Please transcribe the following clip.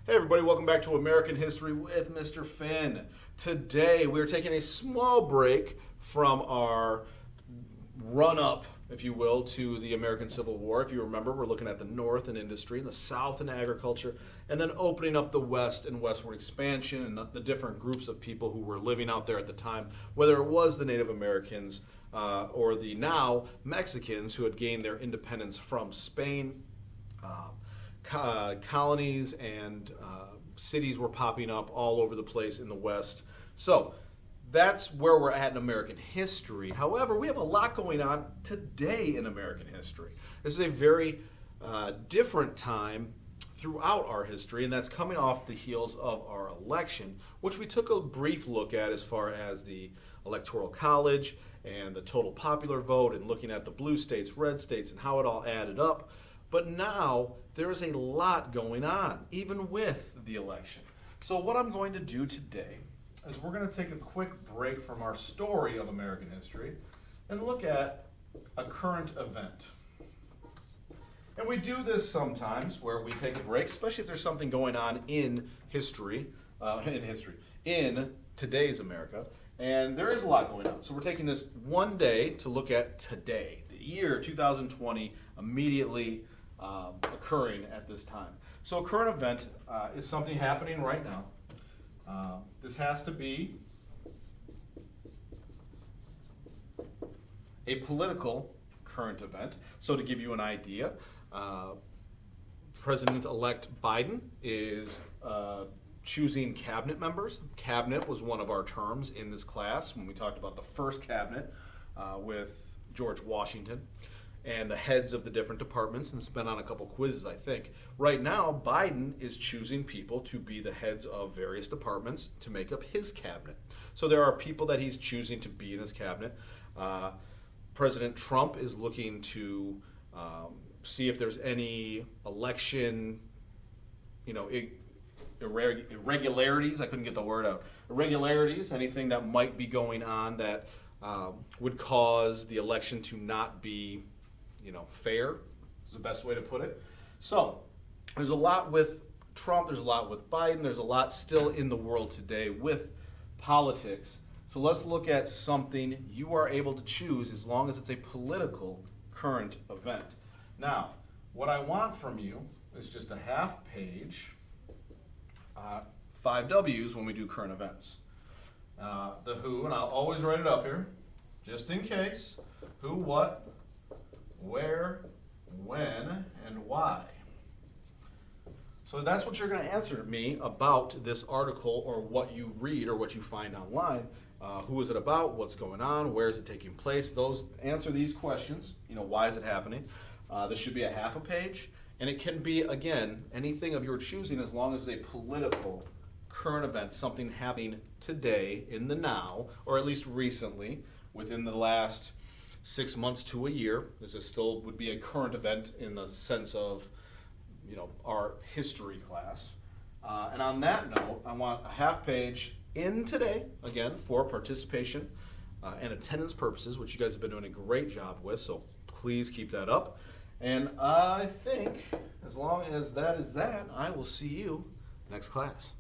Hey everybody, welcome back to American History with Mr. Finn. Today we're taking a small break from our run-up, if you will, to the American Civil War. If you remember, we're looking at the North and industry, and the South and agriculture, and then opening up the West and westward expansion and the different groups of people who were living out there at the time, whether it was the Native Americans or the now Mexicans who had gained their independence from Spain. Colonies and cities were popping up all over the place in the West. So that's where we're at in American history. However, we have a lot going on today in American history. This is a very different time throughout our history, and that's coming off the heels of our election, which we took a brief look at as far as the Electoral College and the total popular vote and looking at the blue states, red states, and how it all added up. But now there is a lot going on, even with the election. So what I'm going to do today is we're going to take a quick break from our story of American history and look at a current event. And we do this sometimes where we take a break, especially if there's something going on in history, in today's America. And there is a lot going on. So we're taking this one day to look at today, the year 2020, immediately occurring at this time. So a current event is something happening right now. This has to be a political current event. So to give you an idea, President-elect Biden is choosing cabinet members. Cabinet was one of our terms in this class when we talked about the first cabinet with George Washington and the heads of the different departments, and it's been on a couple quizzes, I think. Right now, Biden is choosing people to be the heads of various departments to make up his cabinet. So there are people that he's choosing to be in his cabinet. President Trump is looking to see if there's any election, irregularities. I couldn't get the word out. Irregularities, anything that might be going on that would cause the election to not be fair is the best way to put it. So there's a lot with Trump, there's a lot with Biden, there's a lot still in the world today with politics. So let's look at something you are able to choose as long as it's a political current event. Now, what I want from you is just a half page, 5 W's when we do current events. The who, and I'll always write it up here, just in case. Who, what, where, when, and why. So that's what you're going to answer me about this article or what you read or what you find online. Who is it about? What's going on? Where is it taking place? Answer these questions. Why is it happening? This should be a half a page. And it can be, again, anything of your choosing as long as a political current event, something happening today in the now, or at least recently, within the last 6 months to a year. This still would be a current event in the sense of, our history class. And on that note, I want a half page in today, again, for participation and attendance purposes, which you guys have been doing a great job with, so please keep that up. And I think, as long as that is that, I will see you next class.